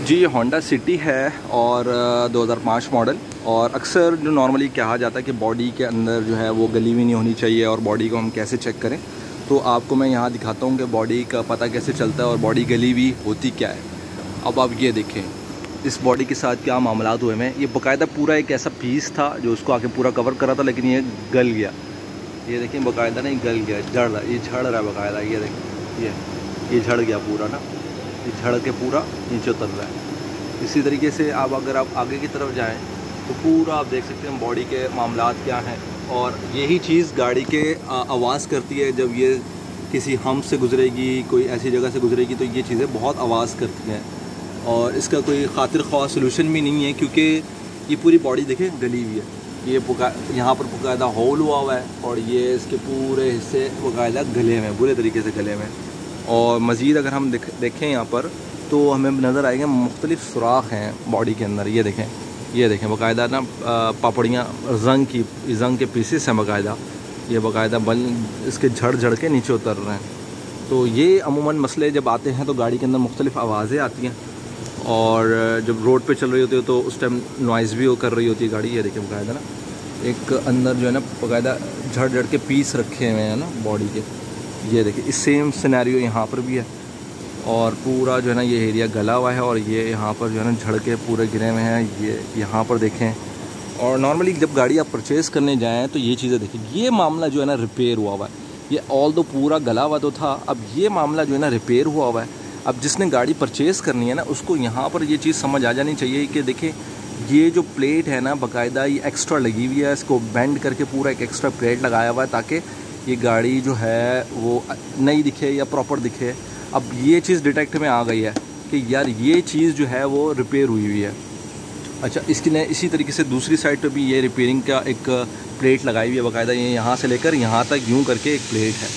जी ये Honda city है और 2005 मॉडल। और अक्सर जो नॉर्मली कहा जाता है कि बॉडी के अंदर जो है वो गली हुई नहीं होनी चाहिए और बॉडी को हम कैसे चेक करें, तो आपको मैं यहाँ दिखाता हूँ कि बॉडी का पता कैसे चलता है और बॉडी गली हुई होती क्या है। अब आप ये देखें इस बॉडी के साथ क्या मामलात हुए हैं। ये बाकायदा पूरा एक ऐसा पीस था जो उसको आके पूरा कवर करा था, लेकिन ये गल गया। ये देखें बाकायदा नहीं गल गया, झड़ रहा, ये झड़ रहा है बाकायदा। ये देखें ये झड़ गया पूरा ना, ये झड़ के पूरा नीचे उतर रहा है। इसी तरीके से आप अगर आप आगे की तरफ जाएं तो पूरा आप देख सकते हैं बॉडी के मामलात क्या हैं। और यही चीज़ गाड़ी के आवाज़ करती है। जब ये किसी हम्प से गुजरेगी, कोई ऐसी जगह से गुजरेगी, तो ये चीज़ें बहुत आवाज़ करती हैं और इसका कोई खातिर ख्वाह सलूशन भी नहीं है, क्योंकि ये पूरी बॉडी देखें गली हुई है। ये यहाँ पर बाकायदा होल हुआ है और ये इसके पूरे हिस्से बाकायदा गले में, बुरे तरीके से गले में। और मज़ीद अगर हम देखें यहाँ पर तो हमें नज़र आएंगे मुख्तलिफ़ सुराख हैं बॉडी के अंदर। ये देखें बाकायदा ना पापड़ियाँ जंग के पीसेस हैं बाकायदा। ये बाकायदा बल इसके झड़ के नीचे उतर रहे हैं। तो ये अमूमन मसले जब आते हैं तो गाड़ी के अंदर मुख्तलिफ़ आवाज़ें आती हैं और जब रोड पे चल रही होती है तो उस टाइम नॉइज़ भी वो कर रही होती है गाड़ी। ये देखें बाकायदा ना एक अंदर जो है ना बाकायदा झड़ के पीस रखे हुए हैं ना बॉडी के। ये देखिए इस सेम सिनेरियो यहाँ पर भी है और पूरा जो है ना ये एरिया गला हुआ है और ये यहाँ पर जो है ना झड़ के पूरे गिरे हुए हैं। ये यहाँ पर देखें। और नॉर्मली जब गाड़ी आप परचेज़ करने जाएँ तो ये चीज़ें देखें। ये मामला जो है ना रिपेयर हुआ है। ये ऑल दो पूरा गला हुआ तो था, अब ये मामला जो है ना रिपेयर हुआ है। अब जिसने गाड़ी परचेज़ करनी है ना उसको यहाँ पर ये चीज़ समझ आ जानी चाहिए कि देखें ये जो प्लेट है ना बाकायदा ये एक्स्ट्रा लगी हुई है। इसको बेंड करके पूरा एक एक्स्ट्रा प्लेट लगाया हुआ है ताकि ये गाड़ी जो है वो नई दिखे या प्रॉपर दिखे। अब ये चीज़ डिटेक्ट में आ गई है कि यार ये चीज़ जो है वो रिपेयर हुई है। अच्छा इसकी ने इसी तरीके से दूसरी साइड पे भी ये रिपेयरिंग का एक प्लेट लगाई हुई है बाकायदा। ये यहाँ से लेकर यहाँ तक यूँ करके एक प्लेट है,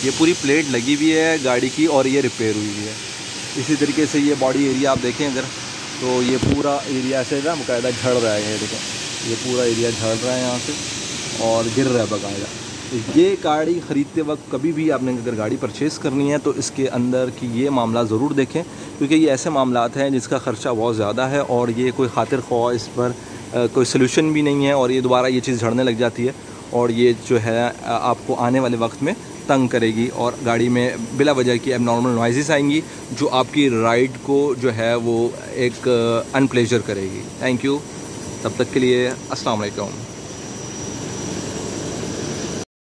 ये पूरी प्लेट लगी हुई है गाड़ी की और ये रिपेयर हुई है। इसी तरीके से ये बॉडी एरिया आप देखें अगर तो ये पूरा एरिया से ना बाकायदा झड़ रहा है। ये देखें ये पूरा एरिया झड़ रहा है यहाँ से और गिर रहा है बाकायदा। तो ये गाड़ी ख़रीदते वक्त कभी भी आपने अगर गाड़ी परचेज़ करनी है तो इसके अंदर की ये मामला ज़रूर देखें, क्योंकि ये ऐसे मामलात हैं जिसका ख़र्चा बहुत ज़्यादा है और ये कोई खातिर ख्वाह इस पर कोई सलूशन भी नहीं है और ये दोबारा ये चीज़ झड़ने लग जाती है और ये जो है आपको आने वाले वक्त में तंग करेगी और गाड़ी में बिला वजह की एबनॉर्मल नॉइज़ेस आएंगी जो आपकी राइड को जो है वो एक अनप्लेजर करेगी। थैंक यू, तब तक के लिए अस्सलाम वालेकुम।